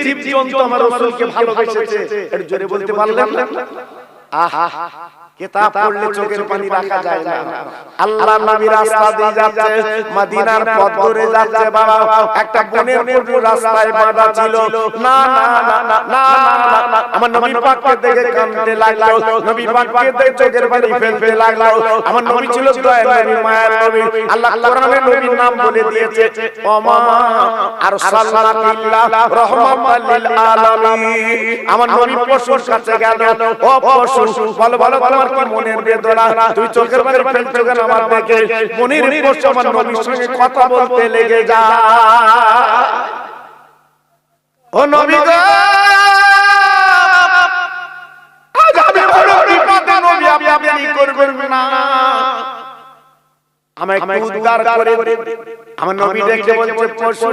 জীবজন্তু আমার রাসূলকে ভালোবেসেছে, এর জোরে বলতে পারলেন না? আহা, কিতাব পড়লে চোখের পানি রাখা যায় না। আল্লাহর নবী রাস্তা দিয়ে যাচ্ছে, মদিনার পথ ধরে যাচ্ছে বাবা, একটা বনের মধ্যে রাস্তায় বাঁধা ছিল। না না না না না না, আমার নবী পাককে দেখে কাঁদতে লাগলো, নবী পাককে দেখে চোখের পানি ফেলতে লাগলো। আমার নবী ছিল দয়ার নবী, মায়ার নবী। আল্লাহ কোরআনে নবীর নাম বলে দিয়েছে, ওমা আরসালনাকা রাহমাতাল লিল আলামিন। আমার নবী পশুর কাছে গেল, ও পশু, বলো বলো তোমার কি মনের বেদনা, তুই চোখের পানি ফেলছো কেন আমার দেখে? মনির পশু আমার নবীর সঙ্গে কথা বলতে লেগে যা। ও নবী গো, আজ আমি বড় বিপদে, নবী আপনি করবেন না, আমায় উদ্ধার করে। আমার নবী দেখে বলছে, পশু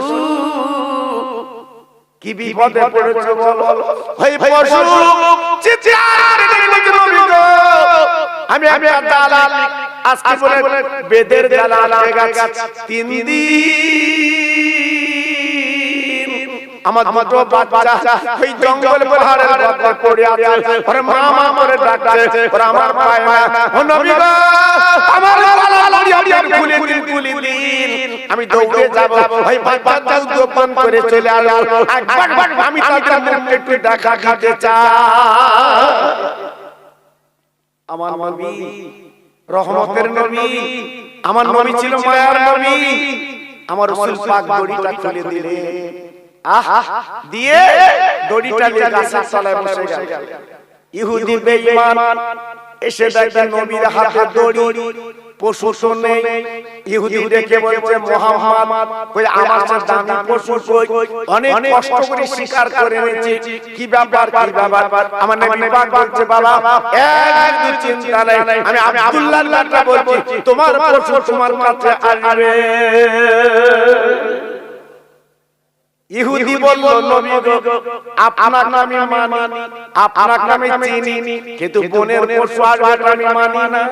কি বিপদে পড়েছো বলো? ওই পশু চিৎকার করে বলছে, নবী গো, আমি একটা দালাল, আজকে বলে বেদের দালাল হয়ে গেছে। 3 দিন আমার দুটো বাচ্চা ওই জঙ্গল পাহাড়ের মধ্যে পড়ে আছে, ওরে মামা করে ডাকছে, ওরে আমার পায় না। ও নবী গো, আমার খুলে দিন, আমি দৌড়ে যাব। ওই বাচ্চা দোকান করে চলে আসলো, একবার আমি তাদের মুখে একটু দেখা খেতে চাই। আমার নবী রহমতের নবী, আমার নবী ছিল মায়ার নবী। আমার রাসূল পাক দড়িটা খুলে দিলেন, আহা, দিয়ে দড়িটা নিয়ে গাছের তলায় বসে গেল। ইহুদি বেঈমান এসে দেখে নবীর হাতে দড়ি, পশু শুনে ইহুদি দেখে বলছে, মুহাম্মদ কই আমার সাথে দামি পশু কই, অনেক কষ্ট করে শিকার করে এনেছি, কি ব্যাপার কি ব্যাপার? আমার নবী পাক বলছে, বাবা একদম চিন্তা নাই, আমি আব্দুল্লাহর কথা বলছি, তোমার পশু তোমার কাছে আসবে। ইহুদি বলল, নবী গো, আপনাকে আমি মানি, আপনাকে আমি চিনি, কিন্তু বনের পশু আসবে আমি মানি না,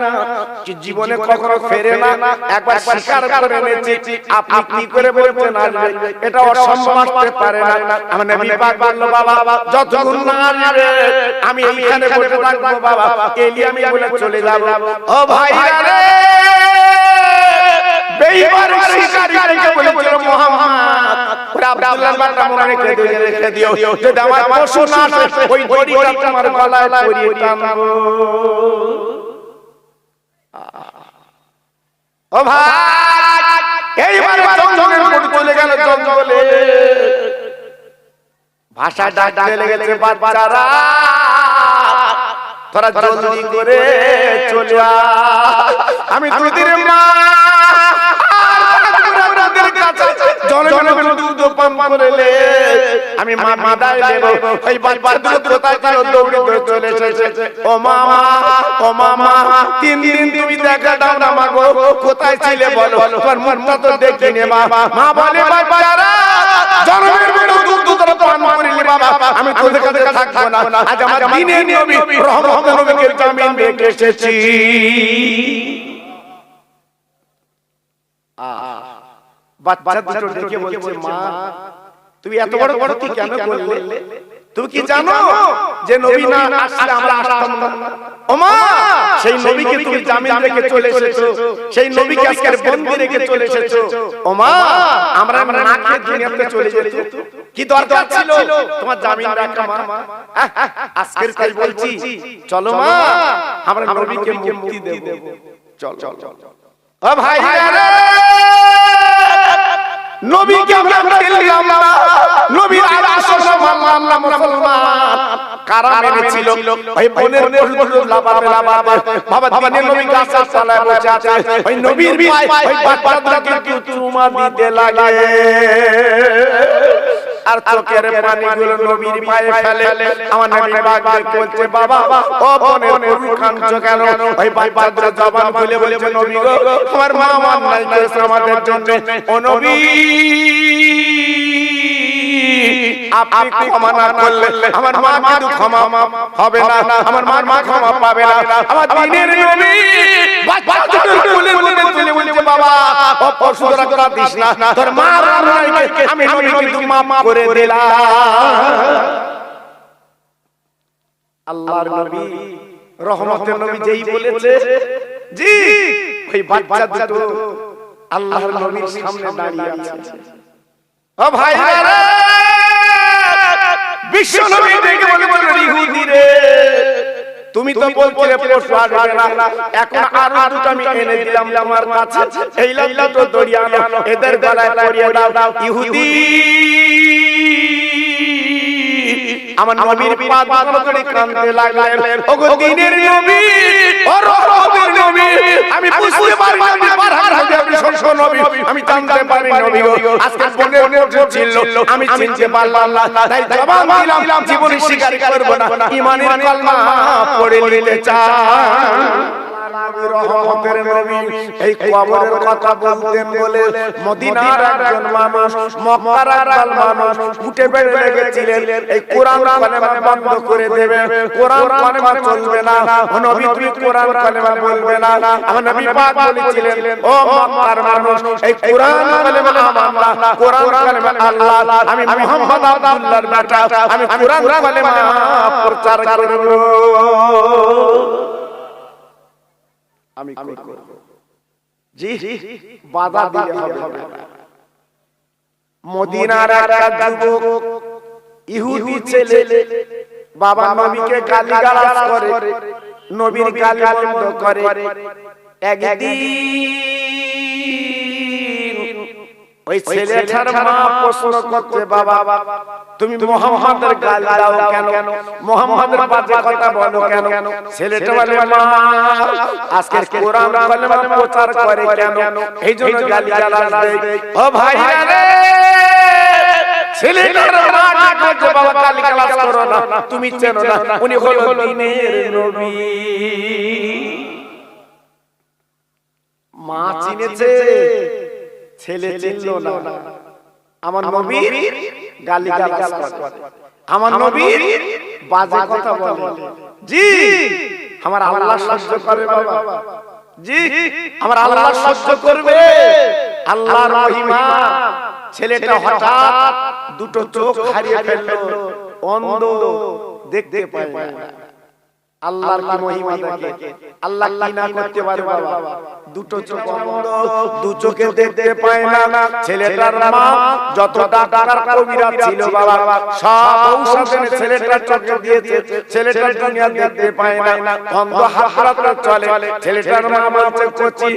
জীবনে কখনো ফেরে না, একবার শিকার করে এনেছি, আপনি কি করে বলছেন আসবে? এটা অসম্ভব, আসতে পারে না। আমার নবী পাক বলল, বাবা যতক্ষণ না আসবে আমি এইখানে বসে থাকবো, বাবা এলি আমি বলে চলে যাব। ও ভাইরা রে, বেঈমান শিকারী কে বলেছিল মুহাম্মদ, ওরে আব্দুল্লাহর বাচ্চা মনে রেখে দিও, যদি আমার পশু না আসে ওই দড়িটা তোমার গলায় পরিয়ে টানবো। ও ভাই, এইবার জঙ্গলের মধ্যে চলে গেল, জঙ্গলে ভাষা ডাকতে লেগেছে, বাচ্চারা তোরা জলদি করে চলে আয়, আমি তোদের মা, দুধ পান করলে আমি মাদায় দেব। ওই বাচ্চাগুলো কোথায় ছিল, দৌড়ে দৌড়ে চলে এসেছে। ও মামা, ও মামা, 3 দিন তুমি দেখা দাও না মা গো, কোথায় ছিলে বলো, তোমার মুখটা তো দেখিনি। মা বলে, বাচ্চারা জন্মের মতো দুধ তোরা পান করিলি বাবা, আমি তোদের কাছে থাকবো না, আজ আমার দিনের নবী রহমতের নবীকে জামিন রেখে এসেছি। বাচ্চা দুটো দেখে বলছে, মা তুমি এত বড় কি কেন করলে? তুমি কি জানো যে নবী না আসলে আমরা আসতাম না? ও মা, সেই নবীকে তুমি জামিন রেখে চলে এসেছো, সেই নবীকে আজকের বন্দী রেখে চলে এসেছো। ও মা, আমরা না খেয়ে দুনিয়াতে চলে যেত, কি দরকার ছিল তোমার জামিন রাখা? মা আজকের তাই বলছি, চলো মা আমরা নবীকে মুক্তি দেব, চল চল। ও ভাই রে, নবীকে আমরা পেলাম না, নবীর আদর্শ মানলাম না, মুসলমান কারা মেনেছিল? ওই বনের পশু লাফাতে বাবা দিনের নবী গাছের তলায় বসে আছে, ওই নবীর পায়ে ওই বাচ্চাটাকে চুমা দিতে লাগে, আর চোখের পানিগুলো নবীর পায়ে ফেলে। আমার নবী পাক বলছে, বাবা ও বনের পশু কাঁদছো কেন? ওই বাচ্চাটা জবান খুলে বলছে, নবী গো, আমার মা অন্যায় করেছে আমাদের জন্য। ও নবী, আপনি ক্ষমা না করলে আমার মা কিন্তু ক্ষমা হবে না, আমার মা ক্ষমা পাবে না। আমার দিনের নবী বাচ্চাদের কোলের মধ্যে তুলে বলছে বাবা অপসরা করা দিস না, তোর মা রাইকে আমি নবী কিন্তু মাফ করে দিলাম। আল্লাহর নবী রহমতের নবী যেই বলেছে জি ওই বাচ্চা দুটো আল্লাহর নবীর সামনে দাঁড়িয়ে আছে। ও ভাইরা বিশ্ব নবী দেখে বলে ইহুদি রে তুমি তো বলছিলে পশু আসবে না, এখন আরো দুটো আমি এনে দিলাম তোমার কাছে, এই লাইলা তো দড়িয়ে আনো এদের গলায় পরিয়ে দাও। ইহুদি আমার নবীর পাদ ধরে কাঁদতে লাগলেন, ওগো দ্বীনের নবী ও রহমতের নবী, আমি বুঝতে পারি না পারহার হবে আপনি সত্য নবী, আমি জানতে পারি নবী গো আজকে বনের মধ্যে ছিল আমি চিনতে পারলাম না, তাই জবাব দিলাম জীবনে স্বীকার করব না, ঈমানের কালমা পড়ে নিতে চাই। রহমতের নবী এই কবরের কথা বলতেন বলে মদিনার একজন মানুষ মক্কার একজন মানুষ উঠে বেড়ে লেগেছিলেন এই কোরআন কালেমা বন্ধ করে দেবে, কোরআন কালেমা চলবে না, ও নবী তুমি কোরআন কালেমা বলবে না। আমার নবী পাক বলেছিলেন ও মক্কার মানুষ এই কোরআন কালেমা আমার না, কোরআন কালেমা আল্লাহ, আমি মুহাম্মদ আব্দুল্লাহর বেটা, আমি কোরআন কালেমা প্রচার করব, আমি করব। জি বাধা দিতে হবে না। মদিনার একটা যুবক ইহুদি ছেলে বাবা নবীকে গালিগালাজ করে, নবীর গালি বন্ধ করে। একদিন ওই ছেলেটার মা প্রশ্ন করতে বাবা তুমি মুহাম্মাদের গালি দাও কেন, মুহাম্মাদের বাজে কথা বলো কেন? ছেলেটা বলে মা আজকে কোরআন কালেমা প্রচার করে কেন, এইজন্য গালিগালাজ দেয়। ও ভাইরা রে ছেলেটার মা ডাকছে বাবা গালিগালাজ করো না, তুমি চেনো না উনি হলো দ্বীনের নবী। মা চিনেছে ছেলে চিনলো না। আমার নবীর গালিগালাজ করে, আমার নবীর বাজে কথা বলে, জি আমার আল্লাহ সহ্য করে বাবা, জি আমার আল্লাহ সহ্য করবে। আল্লাহর মহিমা, ছেলেটা হঠাৎ দুটো চোখ হারিয়ে ফেললো, অন্ধ, দেখতে পায় না। আল্লাহর কি মহিমা দেখে, আল্লাহ কি না করতে পারে বাবা, দুটো চোখ অন্ধ, দু চোখে দেখতে পায় না। ছেলেটার মা যত ডাক্তার কবিরা ছিল বাবা সব ঔষধ এনে ছেলেটার চোখে দিয়েছে, ছেলেটার দুনিয়া দেখতে পায় না, অন্ধ হাতড়াতে চলে। ছেলেটার মা বলছে কচি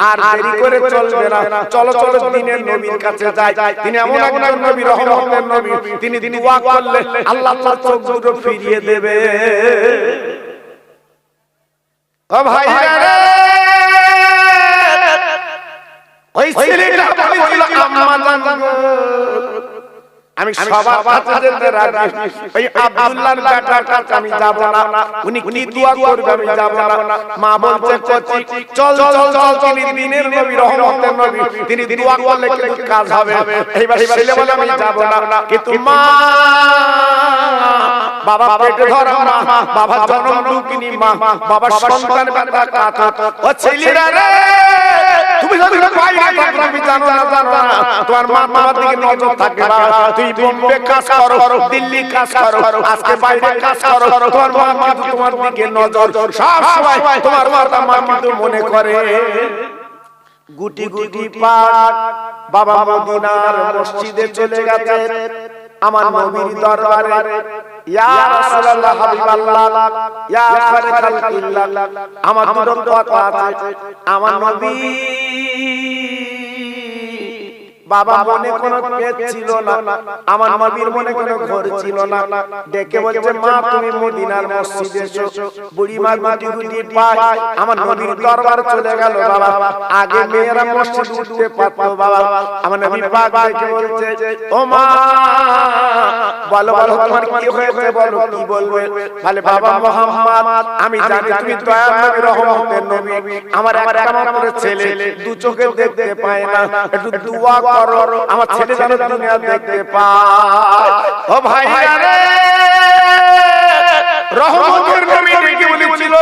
আর দেরি করে চলবে না, চলো চলো দ্বীনের নবীর কাছে যাই। তিনি এমন এক নবী রহমতের নবী, তিনি দোয়া করলে আল্লাহ তার চোখ দুটো ফিরিয়ে দেবে। ও ভাইরা রে ওই ছেলেটা বলেছিল আম্মা জান আমি সবার কাছে যেতে রাজি, ওই আব্দুল্লাহর বেটার কাছে আমি যাব না, উনি কি দোয়া করবে আমি যাব না। মা বলছে কচি চল চল চল, তিনি দ্বীনের নবী রহমতের নবী, তিনি দোয়া করলে কিন্তু কাজ হবে। এইবার ছেলে বলে আমি যাব না, কিন্তু মা বাবা পেটে ধরা মা, বাবা জন্ম দুঃখিনী মা, বাবা সন্তান বেটা কাঁদত। ও ছেলেরা রে তুমি যদি বাইরে থাকবে আমি জানো না তোমার মা বাবার দিকে নজর থাকবে না, তুই বোম্বে কাজ করো, দিল্লি কাজ করো, আজকে বাইরে কাজ করো, তোমার মা কিন্তু তোমার দিকে নজর সব সময়, তোমার মা কিন্তু মনে করে। গুটি গুটি পাক বাবা মদিনার মসজিদে চলে গেছে আমার নবীর দরবারে। ইয়া রাসূলুল্লাহ হাবিবাল্লাহ ইয়া খায়রুল খালকিল্লাহ, আমার দুটো কথা আছে। আমার নবী বাবা মনে কোনো পেট ছিল না, আমার নবীর মনে কোনো ঘর ছিল না। ডেকে বলছে মা তুমি মদিনার মসজিদে এসো। বুড়ি মা গুটি গুটি পায় আমার নবীর দরবার চলে গেল বাবা। আগে মেয়েরা মসজিদ উঠতে পারতো বাবা, আমার নবী পাক ডেকে বলছে ও মা বলো বলো তোমার কি হয়েছে বলো, কি বলবে? বলে বাবা মুহাম্মদ আমি জানি তুমি দয়ার নবী রহমতের নবী, আমার একটা মাত্র ছেলে, দু চোখে দেখতে পায় না, একটু দোয়া করো আমার ছেলে যেন দুনিয়া দেখতে পায়। ও ভাইরা রে, রহমতের নবী কি বলেছিল?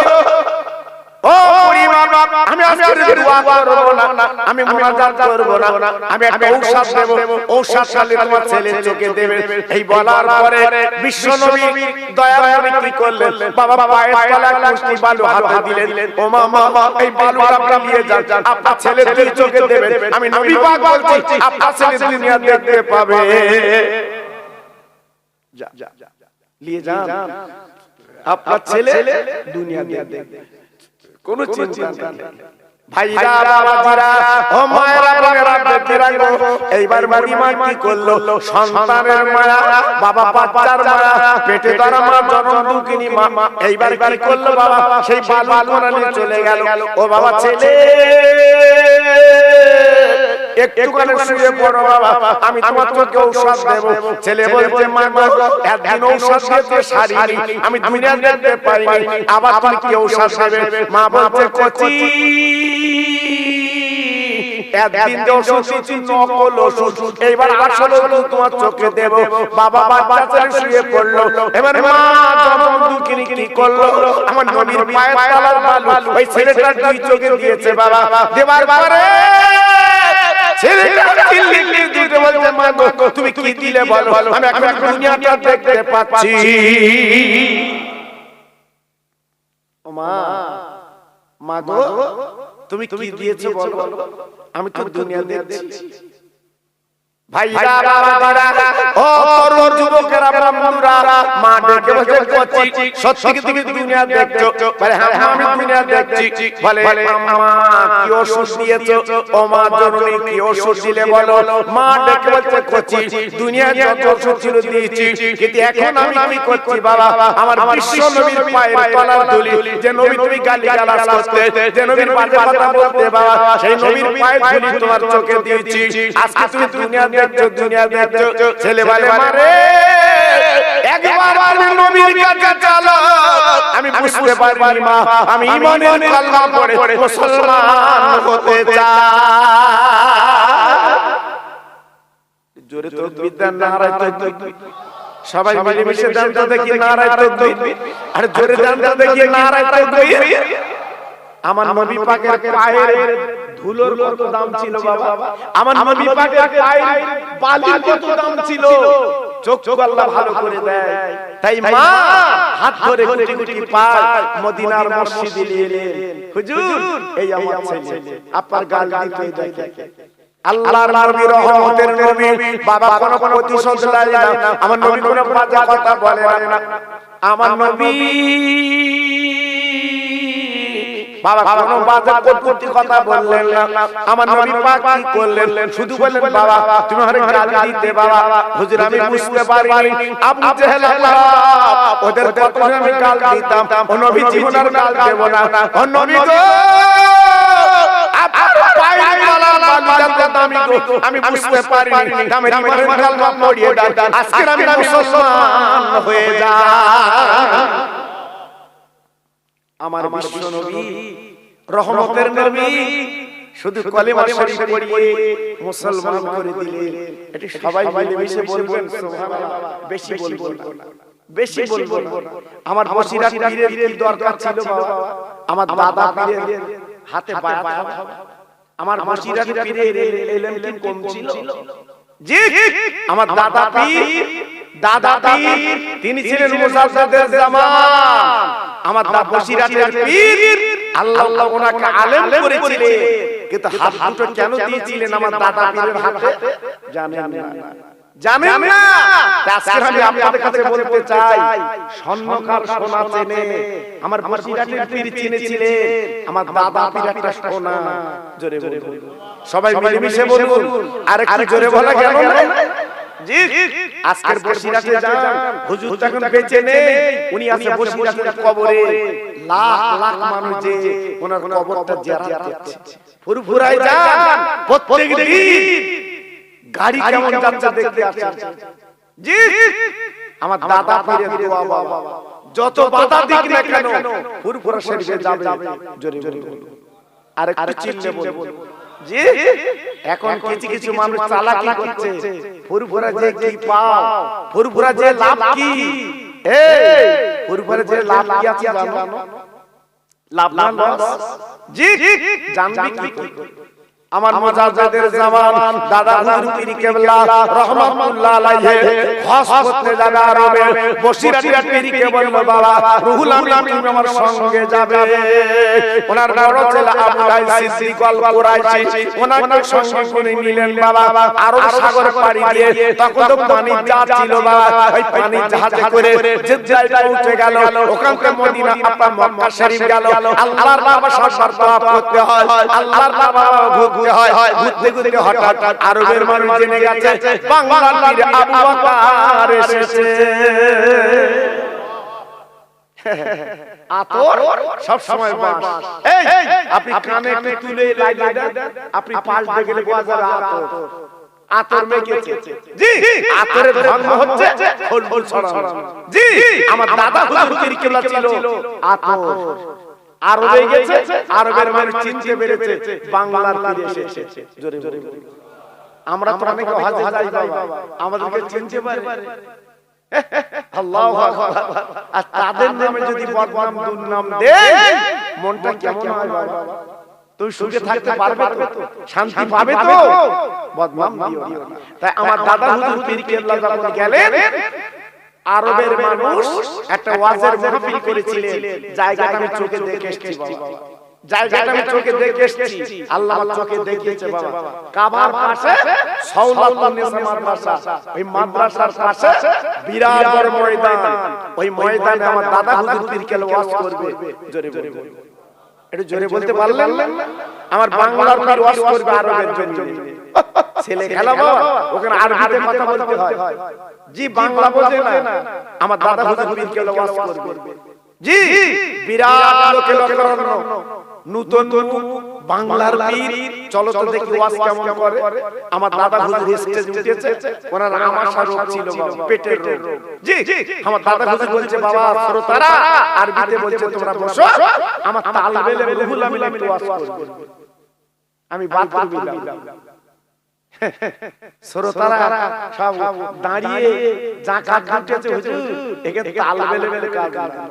ও পরিবার, আমি আজকে দোয়া করব না, আমি মুনাজাত করব না, আমি একটা ঔষধ দেব, ঔষধ খালি তোমার ছেলে চোখে দেবে। এই বলার পরে বিশ্ব নবী দয়ার নবী কি করলেন? বাবা পায়ের তলায় কুষ্টি বালু হাতে দিলেন। ও মা এই বালুটা আপনি নিয়ে যান, আপনার ছেলে দুই চোখে দেবেন। আমি নবী পাক বলছি আপনার ছেলে দুনিয়া দেখতে পাবে। যা নিয়ে যান, আপনার ছেলে দুনিয়া দেখবে, কোনো চিন্তা নেই। ভাইরা বাবাজিরা ও মায়েরা বোনেরা বেটিরা গো, এইবার মা কি করলো? সন্তানের মায়া, বাবা বাচ্চার মায়া, পেটে ধরা মা জনম দুঃখিনী মা, এইবার কি করলো? বাবা সেই বালু কোনানে চলে গেল। ও বাবা ছেলে একটুখানি শুয়ে পড়ো বাবা, আমি তোমার চোখে ঔষধ দেব। ছেলে বলছে মা গো একদিন ঔষধ দিতে সারিনি, আমি দুনিয়া দেখতে পাইনি, আবার তুমি কি ঔষধ দেবে? মা বলছে কচি একদিন যে ওষুধ দিচ্ছি নকল ওষুধ, এইবার আসল ওষুধ তোমার চোখে দেব। বাবা বাচ্চা ছেলে শুয়ে পড়লো। এবার মা জনম দুঃখিনী কি করলো? আমার নবীর পায়ের তলার বালু ওই ছেলেটার দুই চোখে দিয়েছে। বাবা দেবার পরে ছেলেটা চিল্লি দিতে বলছে মা গো তুমি কি দিলে বলো, আমি এখন দুনিয়াটা দেখতে পাচ্ছি। ও মা গো তুমি কি দিয়েছো বলো, আমি তো দুনিয়া দেখছি। ভাইরা বাবারা ও তরুণ যুবকেরা বন্ধুরা, মা ডেকে বলছে কচি সত্যি কি তুমি দুনিয়া দেখছো? বলে হ্যাঁ আমি দুনিয়া দেখছি। বলে মা কি ওষুধ দিয়েছো? ও মা জননী কি ওষুধ দিলে বলো? মা ডেকে বলছে কচি দুনিয়া যত ওষুধ ছিল দিয়েছি, কিন্তু এখন আমি কি করছি বাবা? আমার বিশ্ব নবীর পায়ের তলার ধুলি, যে নবী তুমি গালিগালাজ করতে, যে নবীর বাজে কথা বলতে বাবা, সেই নবীর পায়ের ধুলি তোমার চোখে দিয়েছি। আজকে তুমি দুনিয়া দেখছো, দুনিয়া দেখছো। ছেলে বলে মারে একবার তুমি নবীর কাছে চলো, আমি বুঝতে পারিনি মা, আমি ঈমানের কালমা পড়ে মুসলমান হতে চাই। জোরে তাকবীর দেন, নারায়ে তাকবীর। সবাই মিলে মিশে দেন তো দেখি নারায়ে তাকবীর। আর জোরে দেন তো দেখি নারায়ে তাকবীর। আমার নবী পাকের পায়ের ধুলোর কত দাম ছিল বাবা, আমার নবী পাকের পায়ের বালির কত দাম ছিল, চোখ আল্লাহ ভালো করে দেয়। তাই মা হাত ধরে গুটি গুটি পায় মদিনার মসজিদে নিয়ে এলেন। হুজুর এই আমার ছেলে, আপনার গাল দিতে দেখে আল্লাহর নবী রহমতের নবী, বাবা কোন প্রতিশোধ নেয় না, আমার নবী কোন বাজে কথা বলে না। আমার নবী বাবা কোন বাজে কটূক্তি কথা বললেন না। আমার নবী পাক কি করলেন? শুধু বললেন বাবা তুমি আমারে গাল দিতে বাবা। হুজুর আমি বুঝতে পারিনি আবু জেহেল ওদের কথা আমি গাল দিতাম, ও নবী জীবনের গাল দেব না। ও নবী গো আপনার পায়ের তলার বালুটা দামি গো, আমি বুঝতে পারিনি, আমি ইমানের কালমা পড়িয়ে দাও, আজকে আমি মুসলমান হয়ে যাই। আমার বিশ্ব নবী রহমতের নবী শুধু কলেমা শরীফ পড়িয়ে মুসলমান করে দিলেন। এটি সবাই মিলে মিশে বলবেন সুবহানাল্লাহ। বেশি বলবো না, বেশি বলবো না। আমার বসিরাত পীরের কি দরকার ছিল বাবা? আমার দাদা পীরের হাতে বায়াত হবে। আমার বসিরাত পীরের এলেম কি কম ছিল? জি আমার দাদা পীর তিনি ছিলেন মুজাদ্দিদের জামান। আমার বসিরাতের পীর আল্লাহ ওনাকে আলেম করেছিলেন, কিন্তু হাত দুটো কেন দিয়েছিলেন আমার দাদা পীরের হাতে জানেন না? আজকে আমি আপনাদের কাছে বলতে চাই, স্বর্ণকার সোনা চেনে, আমার বসিরাতের পীর চিনেছিলেন আমার দাদা পীর একটা সোনা। জোরে বলুন সবাই মিলে মিশে বলুন, আর একটু জোরে বলা গেল না? জি আজকের বসিরাতে যান, হুজুর তখন বেঁচে নেই, উনি আছে বসিরাতের কবরে। লাখ লাখ মানুষ যে ওনার কবরটা জিয়ারত করছে। ফুরফুরায় যান, প্রত্যেক দিন গাড়ি কেমন যাচ্ছে দেখতে আসেন। জি আমার দাদা পীরের দোয়া বাবা, যত বাধা দিক না কেন ফুরফুরা শরীফে যাবে। জোরে জোরে আর একটু চিল্লে বলুন জি। এখন কিছু কিছু মানুষ চালাকি করছে, ফুরফুরা যে কি পাও, ফুরফুরা যে লাভ কি, এই ফুরফুরা যে লাভ কি আছে জানো? লাভ না লস? জি জানবি কি? আমার মুজাদ্দিদের জামান দাদা হুজুর পীর কেবলা রাহমাতুল্লাহ আলাইহি হজ করতে যাবে আরবে। বসিরাটিয়া পীরকে বলল বাবা রুহুল আমিন তুমি আমার সঙ্গে যাবে। ওনার নাম ছিল আবু লাইস সিদ্দিক আল কুরাইশি। ওনাকে সঙ্গে করে নিলেন বাবা আরব সাগর পাড়ি দিয়ে। তখন তো পানি জাহাজ ছিল বাবা, ওই পানি জাহাজে করে জেদ্দায় পৌঁছে গেল। ওখান থেকে মদিনা আপনার মক্কা শরীফ গেল। আল্লাহর বাবা সরকার তওয়াফ করতে হয়, আল্লাহর বাবা ঘুরতে হয়। ঘুরতে ঘুরতে হঠাৎ আরবের মানুষ জেনে গেছে বাংলার পীর আবু বকর এসেছে। আতর সব সময় বাস। এই আপনি কানে একটু তুলে লাগিয়ে দেন, আপনি পাশ দিয়ে গেলে বোঝা যাবে আতর। আতর মেখেছে জি, আতরের ধর্ম হচ্ছে ফুল ছড়ানো। জি আমার দাদা হুজুর পীর কেবলা ছিল আতর। আরবে গেছে, আরবের মানুষ চিনতে পেরেছে বাংলার পীর এসেছে। জোরে জোরে আমরা তো অনেক হজে যাই বাবা, আমাদেরকে চিনতে পারে। আল্লাহু আকবার। আর তাদের নামে যদি বদনাম দুর্নাম দেয় মনটা কেমন হয় বাবা? তুই সুখে থাকতে পারবে তো, শান্তি পাবে তো? বদনাম দিও না। তাই আমার দাদা হুজুর পীর কেবলা যখন গেলেন আরবের মানুষ একটা ওয়াজের মাহফিল করেছিলেন। জায়গাটা আমি চোখে দেখে এসেছি বাবা, জায়গাটা আমি চোখে দেখে এসেছি, আল্লাহ আমার চোখে দেখিয়েছে বাবা। কাবার পাশে সাউলাতুন্নেসা মাদ্রাসা, ওই মাদ্রাসার পাশে বিরাট বড় ময়দান। ওই ময়দানে আমার দাদা হুজুর পীর কেবলা ওয়াজ করবে। জোরে জোরে একটু জোরে বলতে পারলেন না? আমার বাংলার পীর ওয়াজ করবে আরবের জন্য। ছেলে খেলা বাবা, ওখানে আরবিতে কথা বলতে হয়। জি বাংলা বোঝে না, আমার দাদা হুজুর পীর কেবলা ওয়াজ করবে। জি বিরাট লোকের অরণ্য, নতুন বাংলার পীর। চলো তো দেখি ওয়াজ কেমন করে। আমার দাদা হুজুর স্টেজে উঠেছে, ওনার আমাশা রোগ ছিল বাবা, পেটের রোগ। জি আমার দাদা হুজুর বলছে বাবা শ্রোতারা, আরবিতে বলছে তোমরা বসো, আমার তালবেলে রুহুল আমিন একটু ওয়াজ করবে। আমি বাদ করে দিলাম। শ্রোতারা সব দাঁড়িয়ে জাকাত দিতেছে হুজুর, এখানে তালবেলে কাজ না,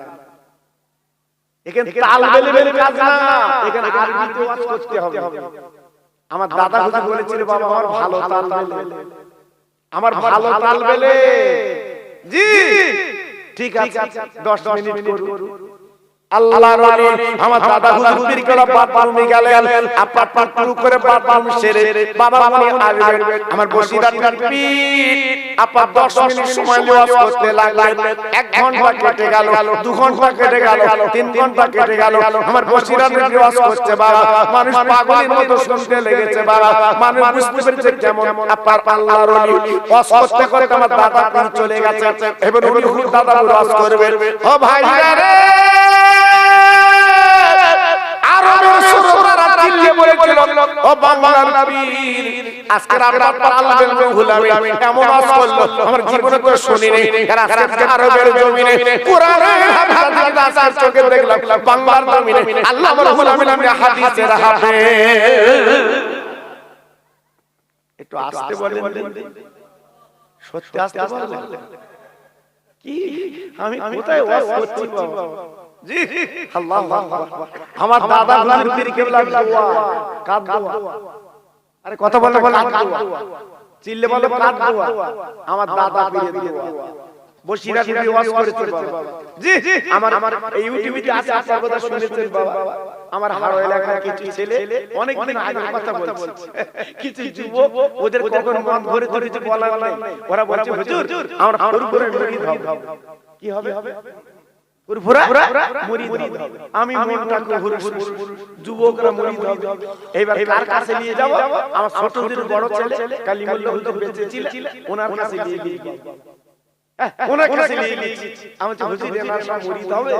এখানে তালবেলে কাজ না, এখানে আরবিতে ওয়াজ করতে হবে। আমার দাদা হুজুর বলেছিল বাবা আমার ভালো তালবেলে, আমার ভালো তালবেলে। জি ঠিক আছে 10 মিনিট করুন। আল্লাহর ওলি আমার দাদা হুজুর পীর কেবলা বাথরুমে গেলেন। আপাত পাতলু করে বাথরুম সেরে বাবা মনে আসবেন। আমার বসিরাটার পীর আপাত 10 মিনিট সময় ওয়াজ করতে লাগলেন। 1 ঘন্টা কেটে গেল, 2 ঘন্টা কেটে গেল, 3 ঘন্টা কেটে গেল। আমার বসিরাটার ওয়াজ করছে বাবা, মানুষ পাগলের মতো শুনতে লেগেছে বাবা। মানুষ বুঝতে পেরেছে কেমন আপাত আল্লাহর ওলি ওয়াজ করতে করতে আমার দাদা পীর চলে গেছে। এবার উনি হুজুর দাদা ওয়াজ করবেন। ও ভাইরা রে, ও বাংলার পীর আজকে আপনার তালবেল রুহুল আমিন এমন ওয়াজ করলো আমার জীবনে তো শুনিনি। আজকে আরবের জমিনে কোরআনের হাদিস আসার চোখে দেখলাম, বাংলার জমিনে আল্লাহ রুহুল আমিন হাদিসের হাফেজ। একটু আস্তে বলেন, সত্যি আস্তে বলেন। কি আমি কোথায় ওয়াজ করছি বাবা? জি আল্লাহু আকবার। আমার দাদা হুজুর পীর কেবলা দোয়া, কাদ দোয়া। আরে কথা বলে কাদ দোয়া, চিল্লে বলে কাদ দোয়া। আমার দাদা পীরের দোয়া, বসিরাটি ওয়াজ করেছে বাবা। জি আমার এই ইউটিউবে আছে, আপনারা কথা শুনেছেন বাবা। আমার হাড় এলাকার কিছু ছেলে অনেক দিন আগে কথা বলছে, কিছু যুবক ওদের কখন মন ভরে তো কিছু বলার নাই। ওরা বলছে হুজুর আমরা ফুরফুরা মুরিদ হব। কি হবে? ফুরফুরা মুরিদ হবে। আমি মনটাকে যুবকরা মুরিদ হবে। এবার কার কাছে নিয়ে যাব? আমার ছোট ছোট বড় ছেলে কালিমুল্লাহ হুজুর বেঁচে ছিল, ওনার কাছে নিয়ে গিয়ে ওনার কাছে নিয়ে গিয়েছি। আমি তো হুজুর এনার সব মুরিদ হবে।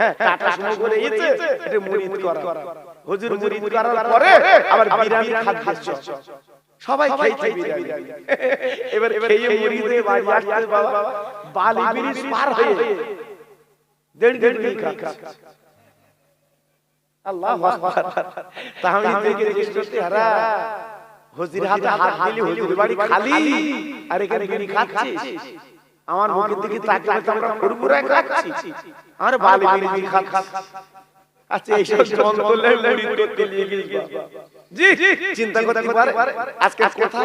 হ্যাঁ টাটা শুরু করে এসে এটা মুরিদ করা। হুজুর মুরিদ করার পরে আবার বিরিয়ানি খাদ্য সবাই খাইছে বিরিয়ানি। এবার খেয়ে মুরিদে বাড়ি আসছে বাবা, বালি ব্রিজ পার হয়ে দেড় বিড়ি খাচ্ছে। আল্লাহু আকবার। তাহলে থেকে জিজ্ঞেস হারা হুজুর হাতে হাত দিলি হুজুর বাড়ি খালি আর এখানে বিড়ি খাচ্ছিস, আমার মুখের দিকে তাকিয়ে আমরা ফুরফুরা খাচ্ছি আর বালি বিড়ি খাচ্ছিস। আচ্ছা এই সব জঙ্গলের মুড়ি করতে নিয়ে গিয়ে জি চিন্তা করতে পারে আজকে কথা